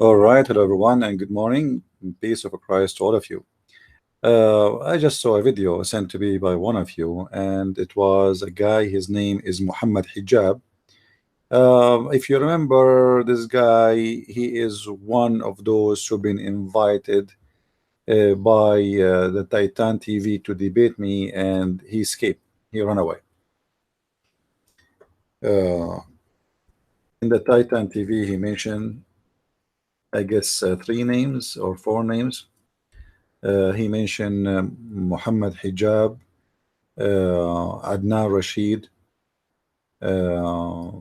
All right, hello everyone, and good morning. Peace of Christ to all of you. I just saw a video sent to me by one of you, and it was a guy. His name is Muhammad Hijab. If you remember this guy, he is one of those who've been invited by the Titan TV to debate me, and he escaped. He ran away. Uh, in the Titan TV, he mentioned, I guess, three names or four names. He mentioned Muhammad Hijab, Adnan Rashid, uh,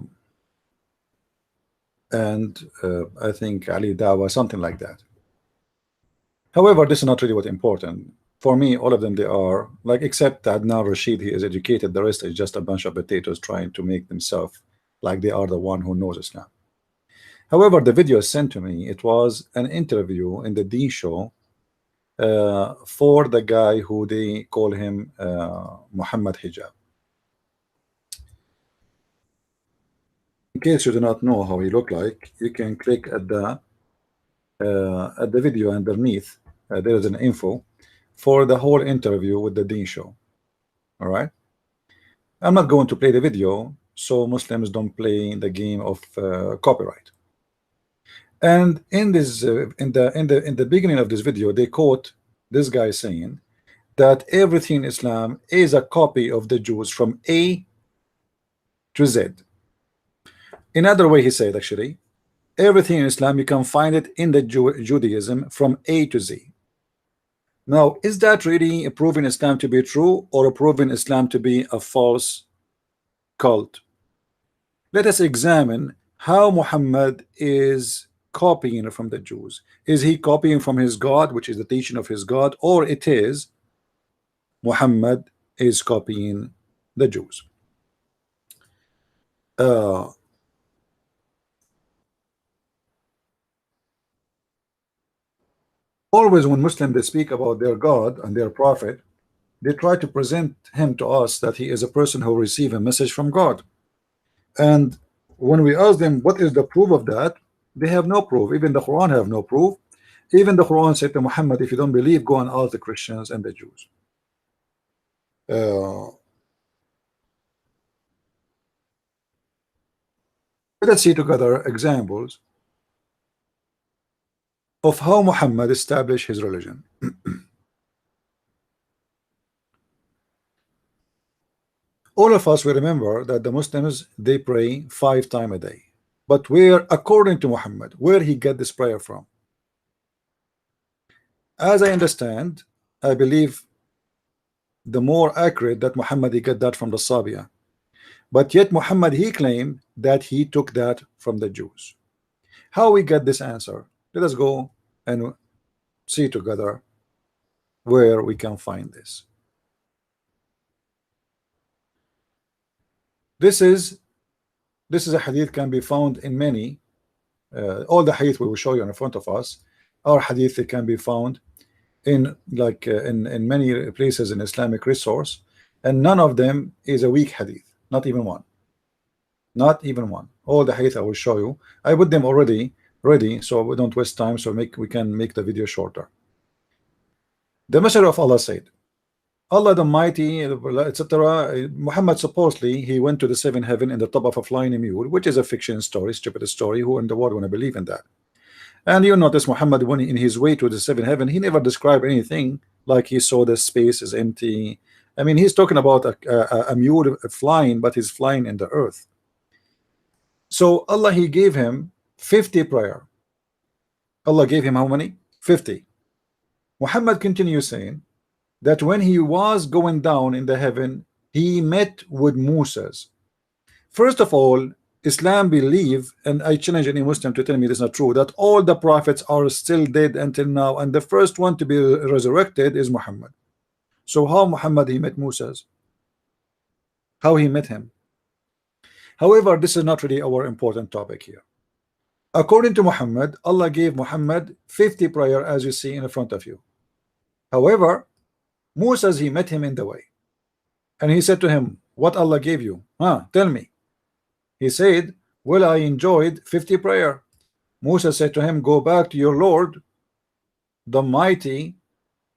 and I think Ali Dawa, something like that. However, this is not really what important. For me, all of them, they are like, except Adnan Rashid, he is educated. The rest is just a bunch of potatoes trying to make themselves like they are the one who knows Islam. However, the video sent to me, it was an interview in the Deen Show for the guy who they call him Muhammad Hijab. In case you do not know how he looked like, you can click at the video underneath. There is an info for the whole interview with the Deen Show. All right. I'm not going to play the video, so Muslims don't play the game of copyright. And in this, in the beginning of this video, they quote this guy saying that everything in Islam is a copy of the Jews from A to Z. Another way he said, actually, everything in Islam, you can find it in the Judaism from A to Z. Now, is that really proving Islam to be true or proving Islam to be a false cult? Let us examine how Muhammad is copying from the Jews. Is he copying from his God, which is the teaching of his God, or it is Muhammad is copying the Jews? Always when Muslims they speak about their God and their prophet, they try to present him to us that he is a person who received a message from God. And when we ask them what is the proof of that, they have no proof. Even the Quran have no proof. Even the Quran said to Muhammad, if you don't believe, go and ask the Christians and the Jews. Let's see together examples of how Muhammad established his religion. All of us will remember that the Muslims they pray 5 times a day, but where, according to Muhammad, where he get this prayer from? As I understand, I believe the more accurate that Muhammad he get that from the Sabiya, but yet Muhammad he claimed that he took that from the Jews. How we get this answer? Let us go and see together where we can find this. This is a hadith can be found in many all the hadith we will show you in front of us are hadith that can be found in in many places in Islamic resource, and none of them is a weak hadith, not even one. All the hadith I will show you, I put them already ready so we don't waste time, so we can make the video shorter. The Messenger of Allah said, Allah the Mighty, etc. Muhammad supposedly he went to the 7th heaven in the top of a flying mule, which is a fiction story, stupid story. Who in the world want to believe in that? And you notice Muhammad, when in his way to the 7th heaven, he never described anything like he saw the space is empty. I mean, he's talking about a mule flying, but he's flying in the earth. So Allah he gave him 50 prayer. Allah gave him how many? 50. Muhammad continues saying that when he was going down in the heaven, he met with Moses. First of all, Islam believe, and I challenge any Muslim to tell me this is not true, that all the prophets are still dead until now, and the first one to be resurrected is Muhammad. So how Muhammad he met Moses? How he met him? However, this is not really our important topic here. According to Muhammad, Allah gave Muhammad 50 prayer as you see in front of you. However, Moses he met him in the way, and he said to him, what Allah gave you? Tell me. He said, well, I enjoyed 50 prayer. Musa said to him, go back to your Lord the Mighty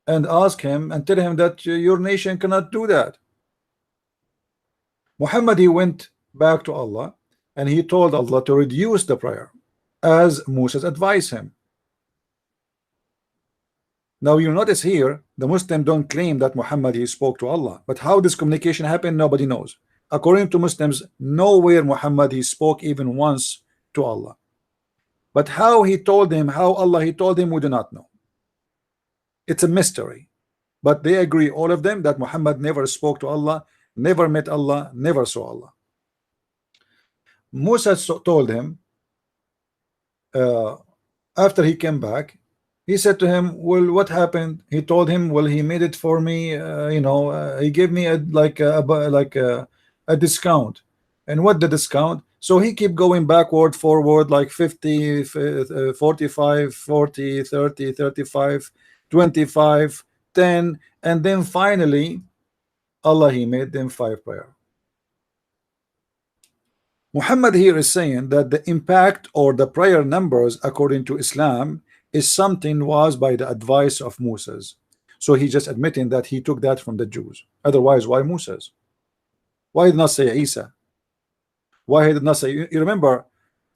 and ask him and tell him that your nation cannot do that. Muhammad, he went back to Allah and he told Allah to reduce the prayer as Moses advised him. Now you notice here the Muslims don't claim that Muhammad he spoke to Allah, but how this communication happened nobody knows. According to Muslims, nowhere Muhammad he spoke even once to Allah, but how he told him, how Allah he told him, we do not know. It's a mystery, but they agree, all of them, that Muhammad never spoke to Allah, never met Allah, never saw Allah. Musa told him, after he came back, he said to him, well, what happened? He told him, well, he made it for me, he gave me a discount. And what the discount? So he kept going backward, forward, like 50, 45, 40, 30, 35, 25, 10, and then finally Allah he made them 5 prayer. Muhammad here is saying that the impact or the prayer numbers according to Islam is something was by the advice of Moses. So he just admitting that he took that from the Jews. Otherwise, why Moses? Why did not say Isa? Why he did not say, you remember,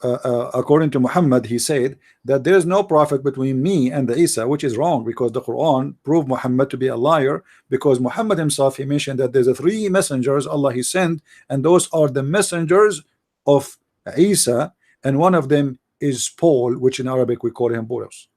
according to Muhammad, he said that there is no prophet between me and the Isa, which is wrong, because the Quran proved Muhammad to be a liar, because Muhammad himself, he mentioned that there's 3 messengers Allah he sent, and those are the messengers of Isa, and one of them is Paul, which in Arabic we call him Bolos.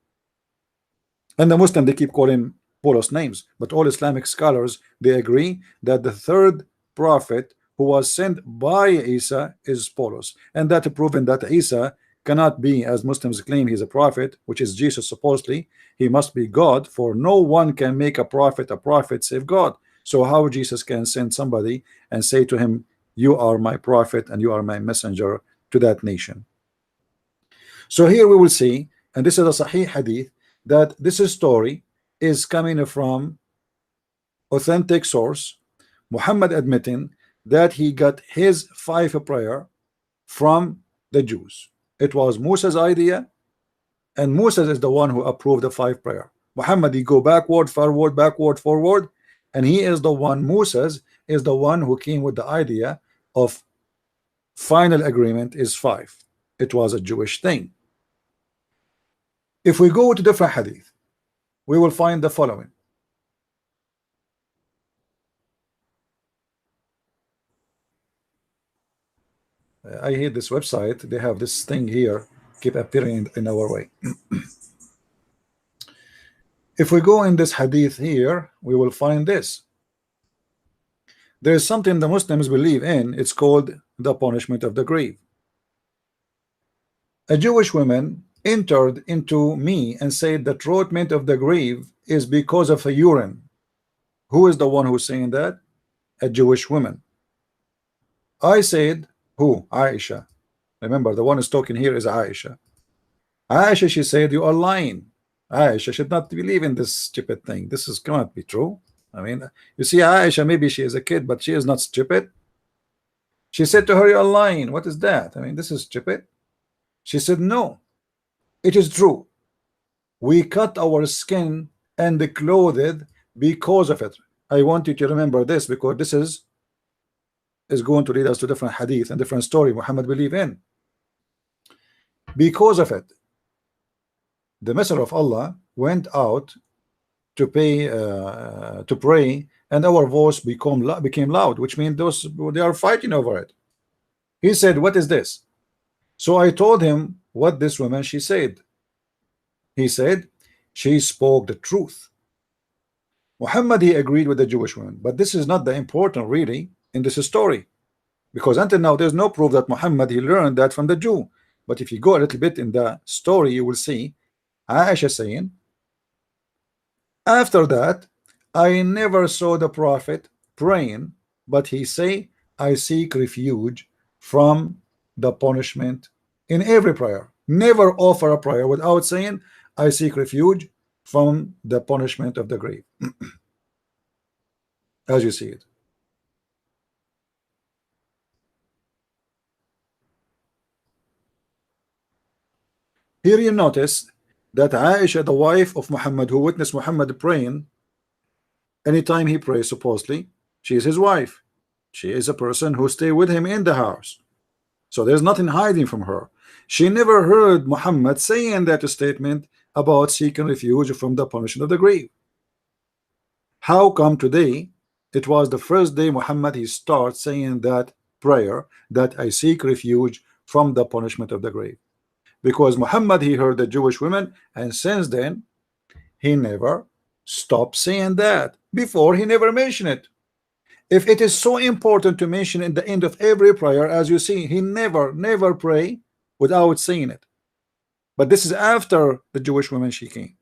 And the Muslim, they keep calling Bolos names, but all Islamic scholars, they agree that the 3rd prophet who was sent by Isa is Paulus, and that proven that Isa cannot be, as Muslims claim, he's a prophet, which is Jesus supposedly. He must be God, for no one can make a prophet save God. So how Jesus can send somebody and say to him, you are my prophet and you are my messenger to that nation? So here we will see, and this is a Sahih hadith, that this story is coming from authentic source, Muhammad admitting that he got his 5 prayer from the Jews. It was Moses' idea, and Moses is the one who approved the 5 prayer. Muhammad, he go backward, forward, backward, forward, and he is the one, Moses is the one who came with the idea of final agreement is 5. It was a Jewish thing. If we go to different hadith, we will find the following. I hate this website. They have this thing here keep appearing in our way. If we go in this hadith here, we will find this. There is something the Muslims believe in. It's called the punishment of the grave. A Jewish woman entered into me and said the treatment of the grave is because of a urine. Who is the one who's saying that? A Jewish woman. I said, who? Aisha. Remember, the one who's talking here is Aisha. Aisha, she said, you are lying. Aisha should not believe in this stupid thing. This cannot be true. I mean, you see, Aisha, maybe she is a kid, but she is not stupid. She said to her, you are lying. What is that? I mean, this is stupid. She said, no, it is true. We cut our skin and clothed because of it. I want you to remember this, because this is going to lead us to different hadith and different story Muhammad believe in. Because of it, the Messenger of Allah went out to pray, and our voice became loud, which means they are fighting over it. He said, what is this? So I told him what this woman she said. He said, she spoke the truth. Muhammad, he agreed with the Jewish woman, but this is not the important really in this story, because until now there's no proof that Muhammad he learned that from the Jew. But if you go a little bit in the story, you will see Aisha saying, after that I never saw the prophet praying, but he say, I seek refuge from the punishment in every prayer. Never offer a prayer without saying, I seek refuge from the punishment of the grave. As you see it. Here you notice that Aisha, the wife of Muhammad, who witnessed Muhammad praying, anytime he prays, supposedly, she is his wife. She is a person who stay with him in the house. So there's nothing hiding from her. She never heard Muhammad saying that statement about seeking refuge from the punishment of the grave. How come today it was the first day Muhammad he starts saying that prayer, that I seek refuge from the punishment of the grave? Because Muhammad he heard the Jewish women, and since then he never stopped saying that. Before he never mentioned it. If it is so important to mention in the end of every prayer, as you see, he never pray without saying it. But this is after the Jewish woman she came.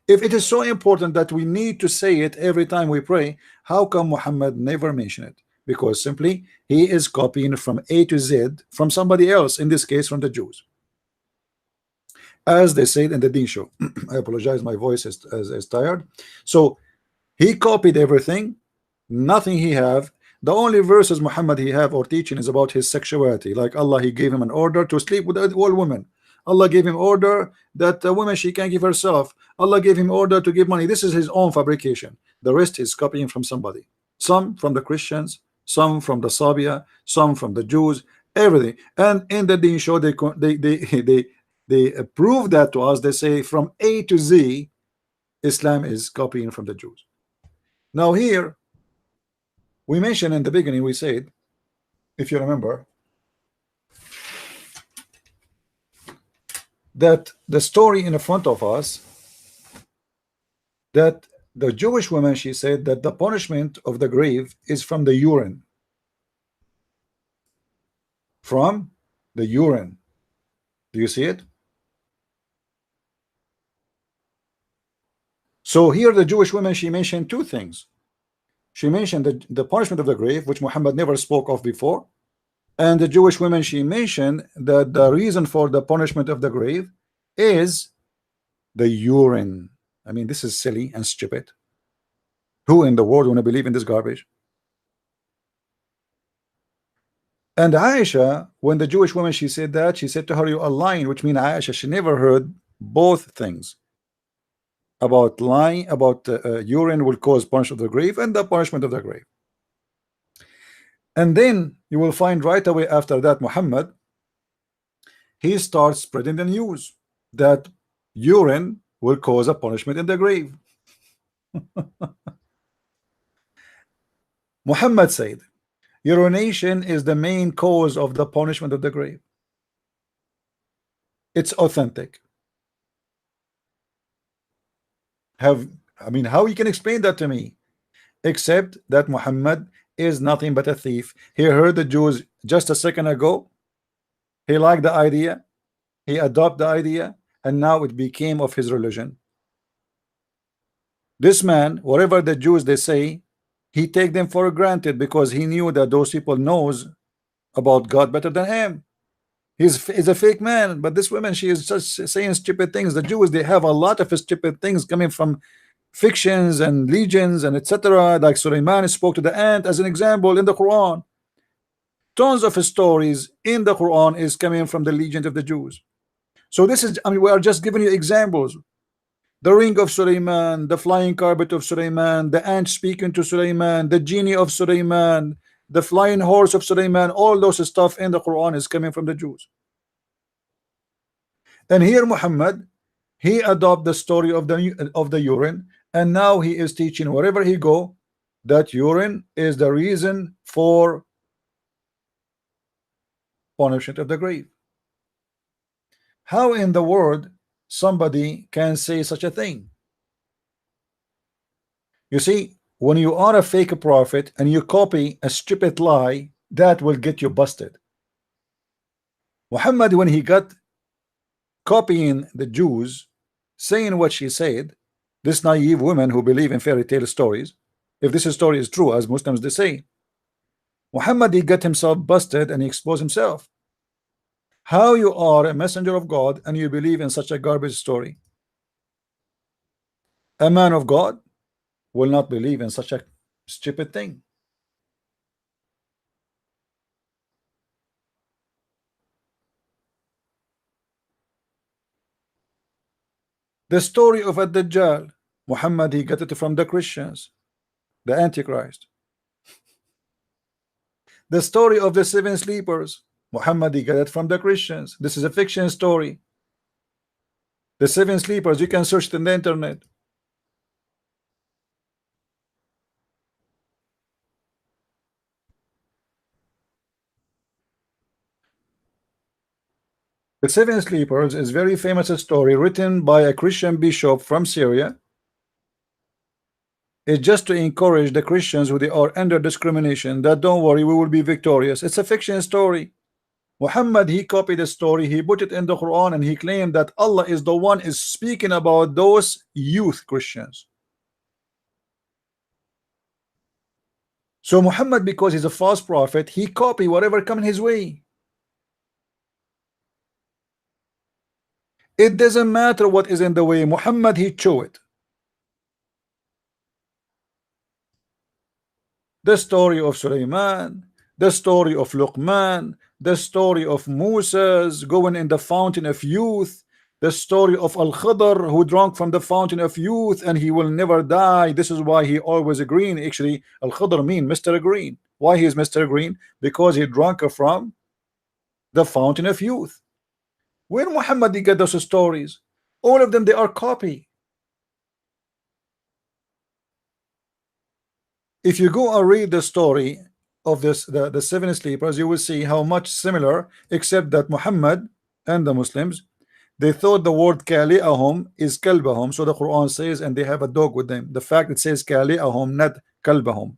If it is so important that we need to say it every time we pray, how come Muhammad never mentioned it? Because simply he is copying from A to Z from somebody else, in this case from the Jews. As they said in the Deen Show. I apologize, my voice is tired. So he copied everything, nothing he have. The only verses Muhammad he have or teaching is about his sexuality. Like Allah, he gave him an order to sleep with all women. Allah gave him order that a woman she can give herself. Allah gave him order to give money. This is his own fabrication. The rest is copying from somebody. Some from the Christians, some from the Sabia, some from the Jews, everything. And in the Deen Show, they prove that to us. They say from A to Z, Islam is copying from the Jews. Now here, we mentioned in the beginning, we said, if you remember, that the story in front of us, that the Jewish woman, she said that the punishment of the grave is from the urine. From the urine. Do you see it? So here the Jewish woman, she mentioned two things. She mentioned the punishment of the grave, which Muhammad never spoke of before. And the Jewish women, she mentioned that the reason for the punishment of the grave is the urine. I mean, this is silly and stupid. Who in the world want to believe in this garbage? And Aisha, when the Jewish woman, she said that, she said to her, you are lying, which means Aisha, she never heard both things. About lying, about urine will cause punishment of the grave and the punishment of the grave. And then you will find right away after that, Muhammad, he starts spreading the news that urine will cause a punishment in the grave. Muhammad said, urination is the main cause of the punishment of the grave. It's authentic. I mean, how you can explain that to me? Except that Muhammad is nothing but a thief. He heard the Jews just a second ago. He liked the idea. He adopted the idea, and now it became of his religion. This man, whatever the Jews they say, he take them for granted because he knew that those people knows about God better than him. He's a fake man. But this woman, she is just saying stupid things. The Jews, they have a lot of stupid things coming from fictions and legends and etc. Like Sulaiman spoke to the ant as an example in the Quran. Tons of stories in the Quran is coming from the legend of the Jews. So this is, I mean, we are just giving you examples. The ring of Sulaiman, the flying carpet of Sulaiman, the ant speaking to Sulaiman, the genie of Sulaiman, the flying horse of Sulaiman, all those stuff in the Quran is coming from the Jews. And here Muhammad, he adopted the story of the urine, and now he is teaching wherever he go that urine is the reason for punishment of the grave. How in the world somebody can say such a thing? You see, when you are a fake prophet and you copy a stupid lie, that will get you busted. Muhammad, when he got copying the Jews, saying what she said, this naive women who believe in fairy tale stories, if this story is true, as Muslims they say, Muhammad, he got himself busted and he exposed himself. How you are a messenger of God and you believe in such a garbage story? A man of God will not believe in such a stupid thing. The story of Ad-Dajjal, Muhammad he got it from the Christians, the Antichrist. The story of the seven sleepers, Muhammad he got it from the Christians. This is a fiction story. The seven sleepers, you can search it in the internet. The seven sleepers is very famous story written by a Christian bishop from Syria. It's just to encourage the Christians who they are under discrimination that don't worry, we will be victorious. It's a fiction story. Muhammad he copied the story, he put it in the Quran, and he claimed that Allah is the one is speaking about those youth Christians. So Muhammad, because he's a false prophet, he copy whatever come his way. It doesn't matter what is in the way. Muhammad he chose it. The story of Sulaiman, the story of Luqman, the story of Moses going in the fountain of youth, the story of Al-Khidr who drank from the fountain of youth and he will never die. This is why he always green. Actually, Al-Khidr mean Mr. Green. Why he is Mr. Green? Because he drank from the fountain of youth. When Muhammad he get those stories, all of them they are copy. If you go and read the story of the seven sleepers, you will see how much similar, except that Muhammad and the Muslims they thought the word kali'ahum is kalbahum. So the Quran says, and they have a dog with them. The fact it says kali'ahum, not kalbahum.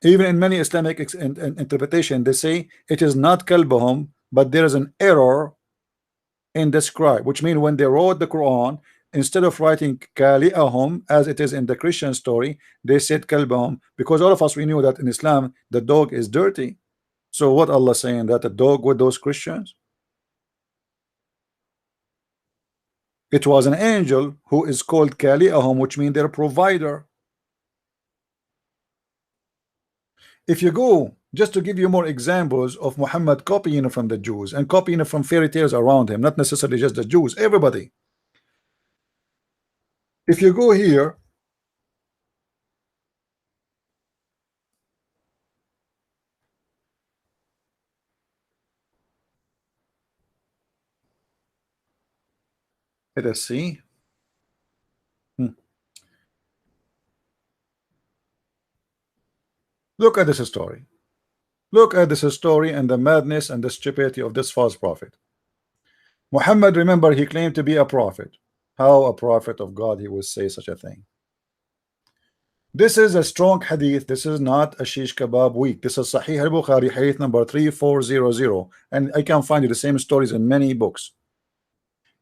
Even in many Islamic interpretation, they say it is not kalbahum, but there is an error in the scribe, which means when they wrote the Quran, instead of writing kali'ahum as it is in the Christian story, they said kalbahum, because all of us we knew that in Islam the dog is dirty. So what Allah saying, that a dog with those Christians? It was an angel who is called kali'ahum, which means their provider. If you go, just to give you more examples of Muhammad copying from the Jews and copying from fairy tales around him, not necessarily just the Jews, everybody. If you go here, let us see. Look at this story. Look at this story and the madness and the stupidity of this false prophet. Muhammad, remember, he claimed to be a prophet. How a prophet of God he would say such a thing? This is a strong hadith. This is not a shish kebab week. This is Sahih al-Bukhari, hadith number 3400, and I can find you the same stories in many books.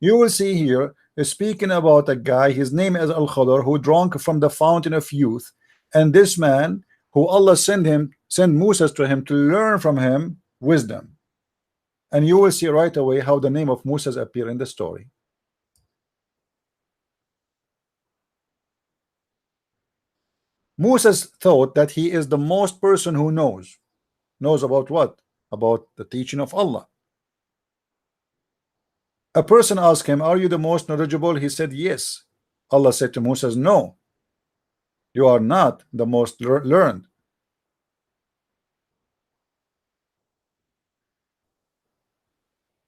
You will see here speaking about a guy, his name is Al-Khidr, who drank from the fountain of youth, and this man who Allah sent Moses to him to learn from him wisdom. And you will see right away how the name of Moses appear in the story. Moses thought that he is the most person who knows about what? About the teaching of Allah. A person asked him, are you the most knowledgeable? He said yes. Allah said to Moses, no, you are not the most learned.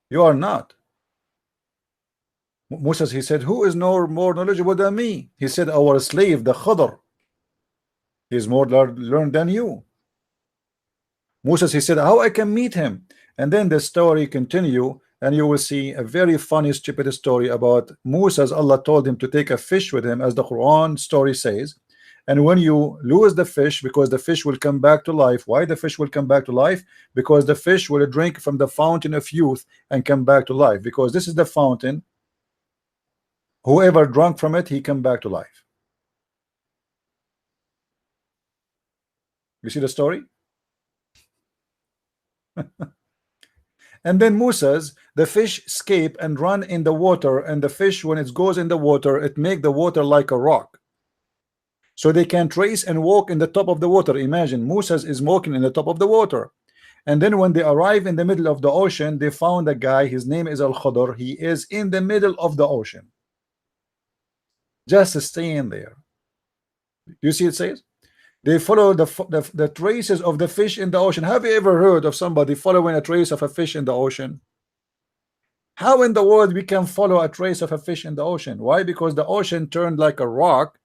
You are not. Moses, he said, who is more knowledgeable than me? He said, our slave, the Khidr. He is more learned than you. Moses, he said, how I can meet him? And then the story continue, and you will see a very funny, stupid story about Moses. Allah told him to take a fish with him, as the Quran story says. And when you lose the fish, because the fish will come back to life. Why the fish will come back to life? Because the fish will drink from the fountain of youth and come back to life. Because this is the fountain. Whoever drank from it, he come back to life. You see the story? And then Moses, the fish escape and run in the water, and the fish, when it goes in the water, it make the water like a rock. So they can trace and walk in the top of the water. Imagine Moses is walking in the top of the water. And then when they arrive in the middle of the ocean, they found a guy, his name is Al-Khidr. He is in the middle of the ocean. just staying there. You see, it says they follow the traces of the fish in the ocean. Have you ever heard of somebody following a trace of a fish in the ocean? How in the world we can follow a trace of a fish in the ocean? Why? Because the ocean turned like a rock,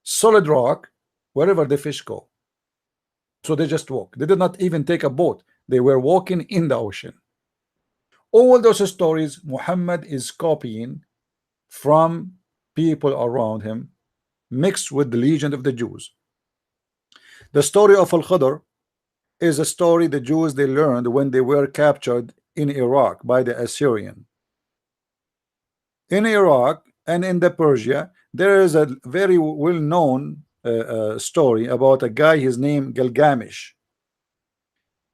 solid rock, wherever the fish go. So they just walk. They did not even take a boat. They were walking in the ocean. All those stories Muhammad is copying from people around him, mixed with the legend of the Jews. The story of Al-Khadr is a story the Jews they learned when they were captured in Iraq by the Assyrian. In Iraq and in the Persia, there is a very well-known story about a guy, his name Gilgamesh,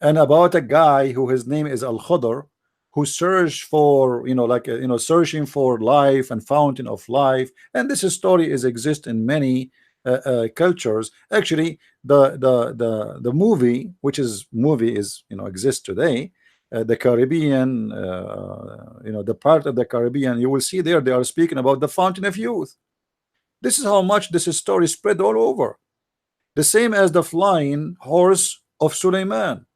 and about a guy who his name is Al-Khadr, who searched for, like searching for life and fountain of life. And this story is exist in many cultures. Actually, the movie, which is exists today, the Caribbean, the part of the Caribbean, you will see there they are speaking about the fountain of youth. This is how much this story spread all over. The same as the flying horse of Suleiman.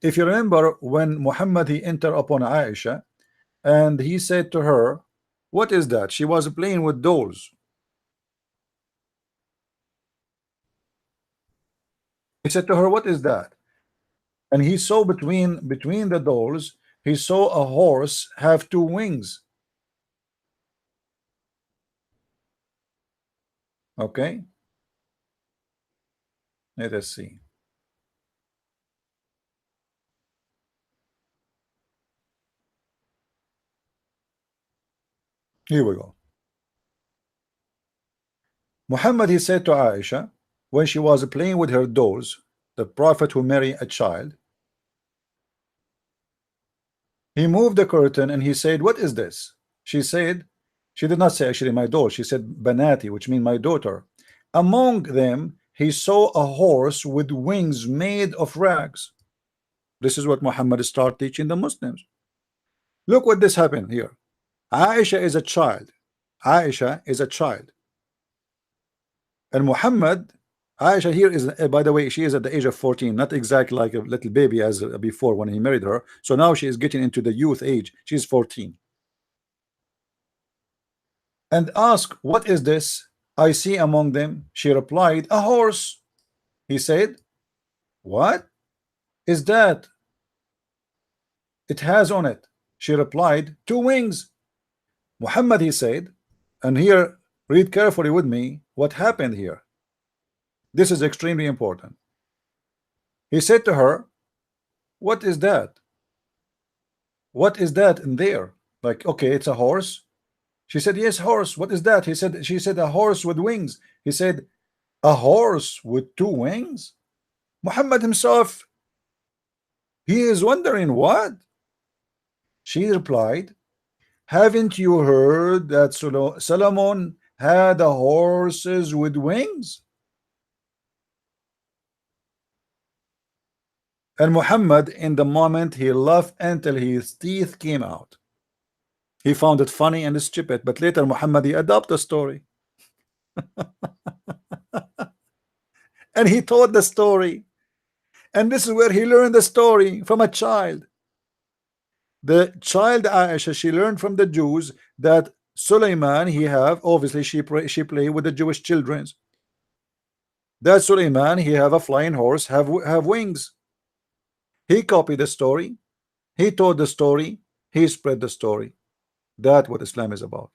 If you remember, when Muhammad he entered upon Aisha and he said to her, what is that? She was playing with dolls. He said to her, what is that? And he saw between the dolls, he saw a horse have two wings. Okay, let us see. Here we go. Muhammad he said to Aisha when she was playing with her dolls, the prophet who married a child, he moved the curtain and he said, what is this? She said, she did not say actually my doll, she said banati, which means my daughter. Among them he saw a horse with wings made of rags. This is what Muhammad started teaching the Muslims. Look what this happened here. Aisha is a child. Aisha is a child. And Muhammad, Aisha here is, by the way, she is at the age of 14, not exactly like a little baby as before when he married her. So now she is getting into the youth age. She's 14. And ask, what is this I see among them? She replied, a horse. He said, what is that? It has on it. She replied, two wings. Muhammad, he said, and here read carefully with me what happened here. This is extremely important. He said to her, what is that? What is that in there? Like, okay, it's a horse. She said, yes, horse. What is that? She said, a horse with wings. He said, a horse with two wings? Muhammad himself, he is wondering what? She replied, haven't you heard that Solomon had a horses with wings? And Muhammad, in the moment, he laughed until his teeth came out. He found it funny and stupid, but later Muhammad he adopted the story. And he told the story. And this is where he learned the story from a child. The child Aisha, she learned from the Jews that Suleiman, he have, obviously she play with the Jewish children. That Suleiman, he have a flying horse, have wings. He copied the story. He told the story. He spread the story. That's what Islam is about.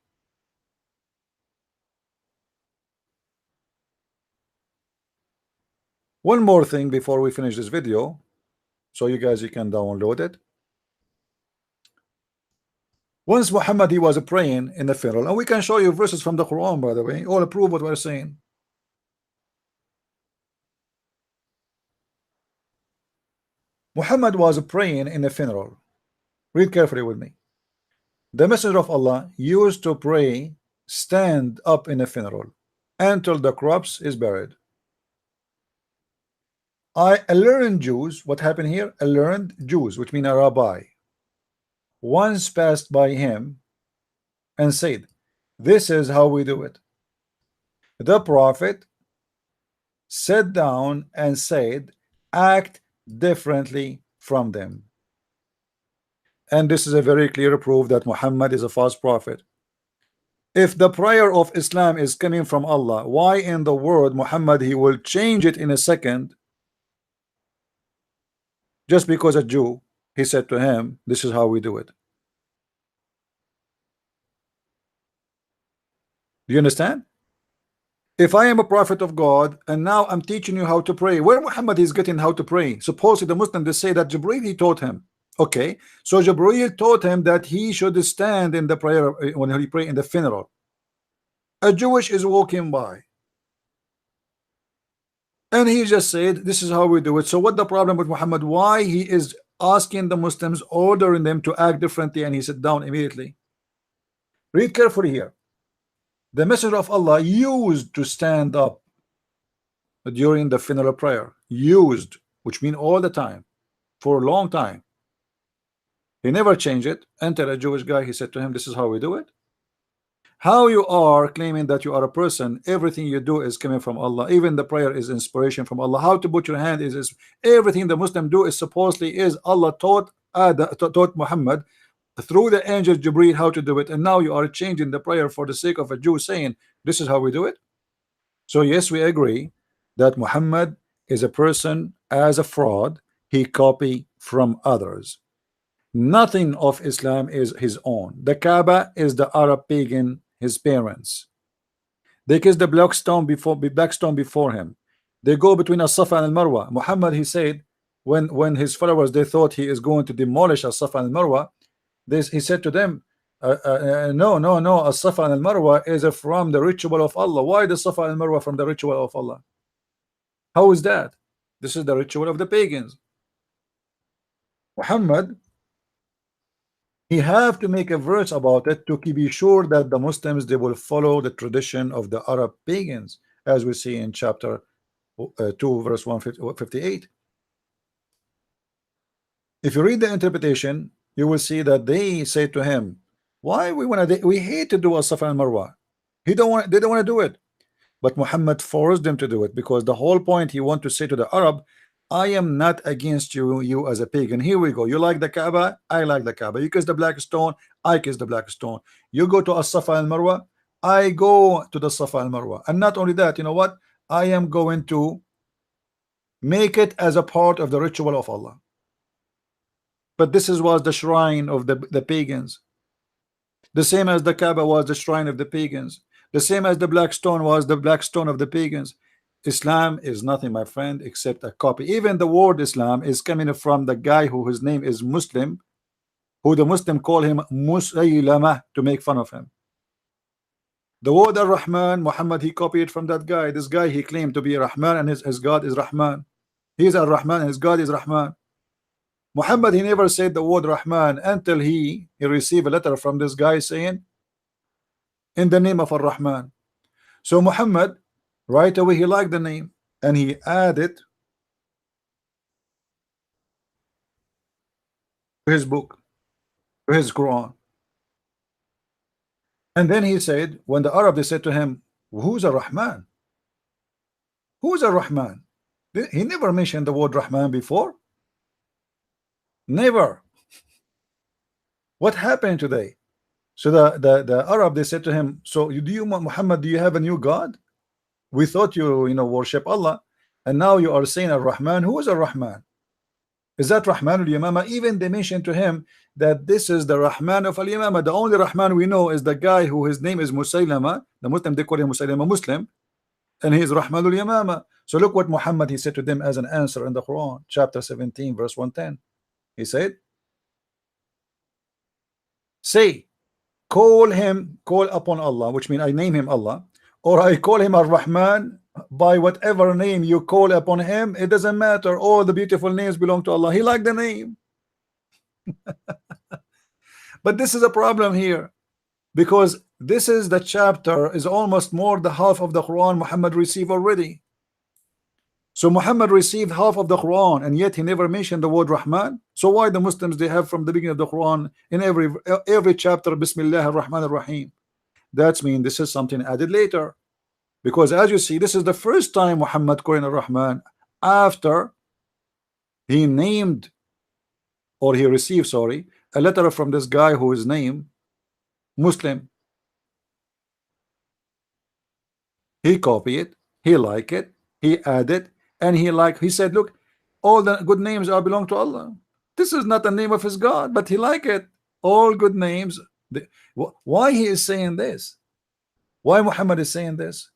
One more thing before we finish this video, so you can download it. Once Muhammad he was praying in the funeral, and we can show you verses from the Quran, by the way, all prove what we're saying. Muhammad was praying in the funeral. Read carefully with me. The Messenger of Allah used to pray, stand up in a funeral until the corpse is buried. I learned Jews, what happened here? I learned Jews, which mean a rabbi, once passed by him and said, This is how we do it. The Prophet sat down and said, act differently from them. And this is a very clear proof that Muhammad is a false prophet. If the prayer of Islam is coming from Allah, why in the world Muhammad he will change it in a second just because a Jew he said to him, this is how we do it. Do you understand? If I am a prophet of God and now I'm teaching you how to pray, where Muhammad is getting how to pray? Supposedly the Muslim they say that Jibreel he taught him. Okay, so Jibreel taught him that he should stand in the prayer when he pray in the funeral. A Jewish is walking by and he just said this is how we do it. So what the problem with Muhammad? Why he is asking the Muslims, ordering them to act differently, and he sat down immediately? Read carefully here. The Messenger of Allah used to stand up during the funeral prayer. Used, which means all the time, for a long time. He never changed it until a Jewish guy he said to him, this is how we do it. How you are claiming that you are a person, everything you do is coming from Allah, even the prayer is inspiration from Allah. How to put your hand is everything the Muslim do is supposedly is Allah taught Muhammad through the angel Jibreel how to do it, and now you are changing the prayer for the sake of a Jew saying this is how we do it. So yes, we agree that Muhammad is a person as a fraud. He copy from others. Nothing of Islam is his own. The Kaaba is the Arab pagan, his parents. They kiss the black stone before him. They go between As-Safa and Al-Marwa. Muhammad he said when his followers they thought he is going to demolish As-Safa and Al-Marwa, he said to them, no, As-Safa and Al-Marwa is from the ritual of Allah. Why the Safa and Marwa from the ritual of Allah? How is that? This is the ritual of the pagans. Muhammad he have to make a verse about it to be sure that the Muslims they will follow the tradition of the Arab pagans, as we see in chapter 2 verse 158. If you read the interpretation, you will see that they say to him, why we hate to do a Safa and Marwa. They don't want to do it, but Muhammad forced them to do it, because the whole point he want to say to the Arab, I am not against you as a pagan. Here we go. You like the Kaaba, I like the Kaaba. You kiss the black stone, I kiss the black stone. You go to As-Safa and Marwa, I go to the Safa and Marwa. And not only that, you know what? I am going to make it as a part of the ritual of Allah. But this was the shrine of the pagans. The same as the Kaaba was the shrine of the pagans. The same as the black stone was the black stone of the pagans. Islam is nothing, my friend, except a copy. Even the word Islam is coming from the guy who his name is Muslim, who the Muslim call him Musaylama to make fun of him. The word Ar-Rahman, Muhammad he copied from that guy. This guy he claimed to be Rahman, and his God is Rahman. He is Ar-Rahman and his God is Rahman. Muhammad he never said the word Rahman until he received a letter from this guy saying in the name of Ar-Rahman. So Muhammad right away he liked the name and he added to his book, to his Quran. And then he said, when the Arab they said to him, who's a Rahman? Who's a Rahman? He never mentioned the word Rahman before. Never. What happened today? So the Arab they said to him, so Muhammad, do you have a new God? We thought you worship Allah, and now you are saying Ar-Rahman. Who is Ar-Rahman? Is that Rahman al-Yamama? Even they mentioned to him that this is the Rahman of al-Yamama. The only Rahman we know is the guy who his name is Musaylama. The Muslim they call him Musaylama Muslim, and he is Rahman al-Yamama. So look what Muhammad he said to them as an answer in the Quran, chapter 17 verse 110. He said, say, call upon Allah, which means I name him Allah, or I call him Ar-Rahman. By whatever name you call upon him, it doesn't matter. All the beautiful names belong to Allah. He liked the name. But this is a problem here, because this is the chapter is almost more the half of the Quran Muhammad received already. So Muhammad received half of the Quran, and yet he never mentioned the word Rahman. So why the Muslims they have from the beginning of the Quran in every chapter Bismillah ar-Rahman ar-Rahim? That's mean this is something added later. Because as you see, this is the first time Muhammad Quran al-Rahman after he named, or he received, sorry, a letter from this guy who is named Muslim. He copied it, he liked it, he added, and he said, look, all the good names are belong to Allah. This is not the name of his God, but he liked it. All good names. Why he is saying this? Why Muhammad is saying this?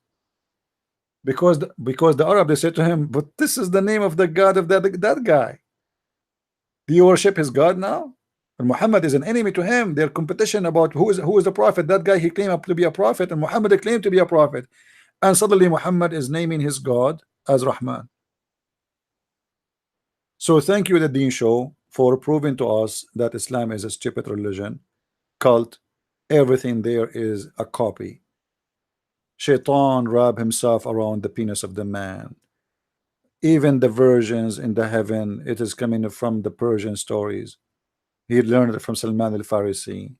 Because the Arab, they said to him, but this is the name of the God of that guy. Do you worship his God now? And Muhammad is an enemy to him. Their competition about who is the prophet. That guy, he claimed to be a prophet, and Muhammad claimed to be a prophet. And suddenly Muhammad is naming his God as Rahman. So thank you, the Deen Show, for proving to us that Islam is a stupid religion, cult. Everything there is a copy. Shaitan wrap himself around the penis of the man. Even the versions in the heaven, it is coming from the Persian stories. He learned it from Salman al-Farisi.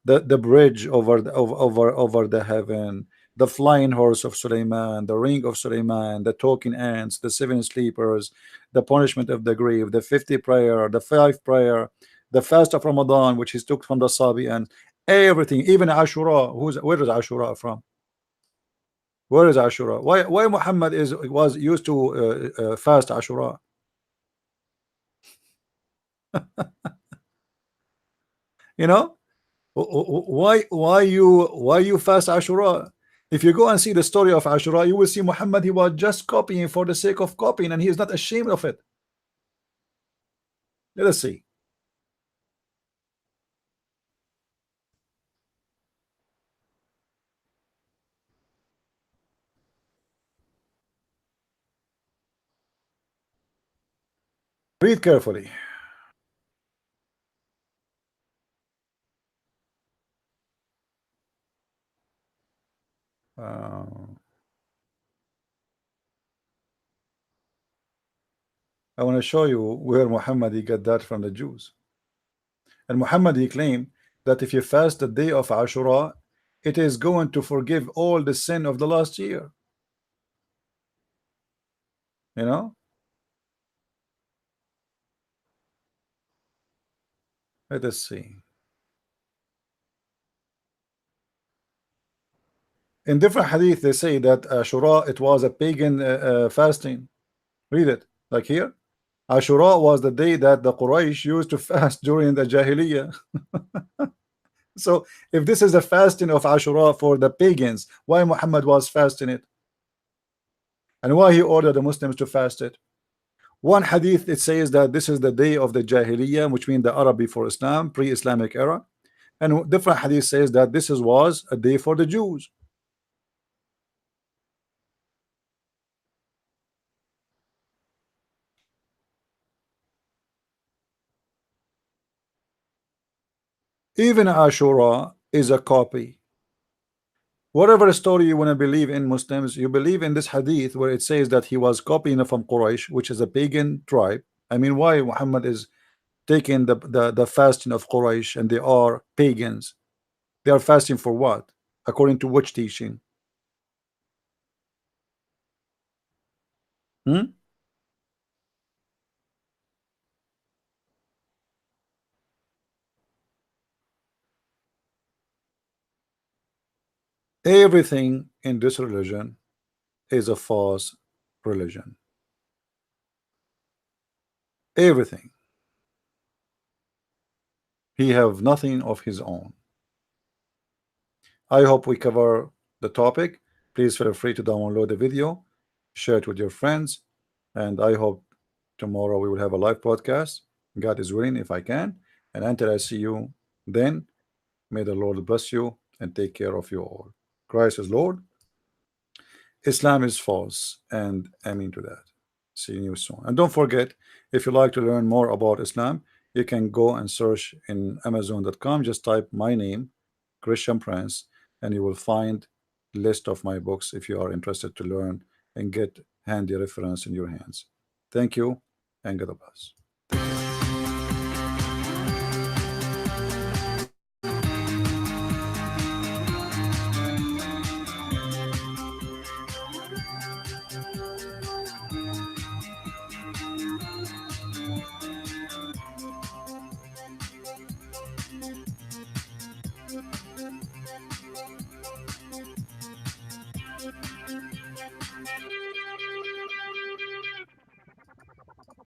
The bridge over the heaven, the flying horse of Suleiman, the ring of Suleiman, the talking ants, the 7 sleepers, the punishment of the grave, the 50 prayer, the 5 prayer, the fast of Ramadan, which he took from the Sabi, and everything, even Ashura. Where is Ashura from? Where is Ashura? Why Muhammad was used to fast Ashura? You know, why you fast Ashura? If you go and see the story of Ashura, you will see Muhammad, he was just copying for the sake of copying, and he is not ashamed of it. Let us see. Read carefully. Uh, I want to show you where Muhammad he got that from the Jews. And Muhammad he claimed that if you fast the day of Ashura, it is going to forgive all the sin of the last year. You know? Let us see. In different hadith, they say that Ashura, it was a pagan fasting. Read it, like here. Ashura was the day that the Quraysh used to fast during the Jahiliyyah. So if this is a fasting of Ashura for the pagans, why Muhammad was fasting it? And why he ordered the Muslims to fast it? One hadith, it says that this is the day of the Jahiliyyah, which means the Arab before Islam, pre-Islamic era. And different hadith says that this was a day for the Jews. Even Ashura is a copy. Whatever story you want to believe in, Muslims, you believe in this hadith where it says that he was copying from Quraysh, which is a pagan tribe. I mean, why Muhammad is taking the fasting of Quraysh, and they are pagans? They are fasting for what? According to which teaching? Hmm? Everything in this religion is a false religion. Everything. He have nothing of his own. I hope we cover the topic. Please feel free to download the video, share it with your friends, and I hope tomorrow we will have a live podcast. God is willing, if I can. And until I see you then, may the Lord bless you and take care of you all. Christ is Lord. Islam is false, and amen to that. See you soon. And don't forget, if you like to learn more about Islam, you can go and search in Amazon.com. Just type my name, Christian Prince, and you will find list of my books if you are interested to learn and get handy reference in your hands. Thank you, and God bless.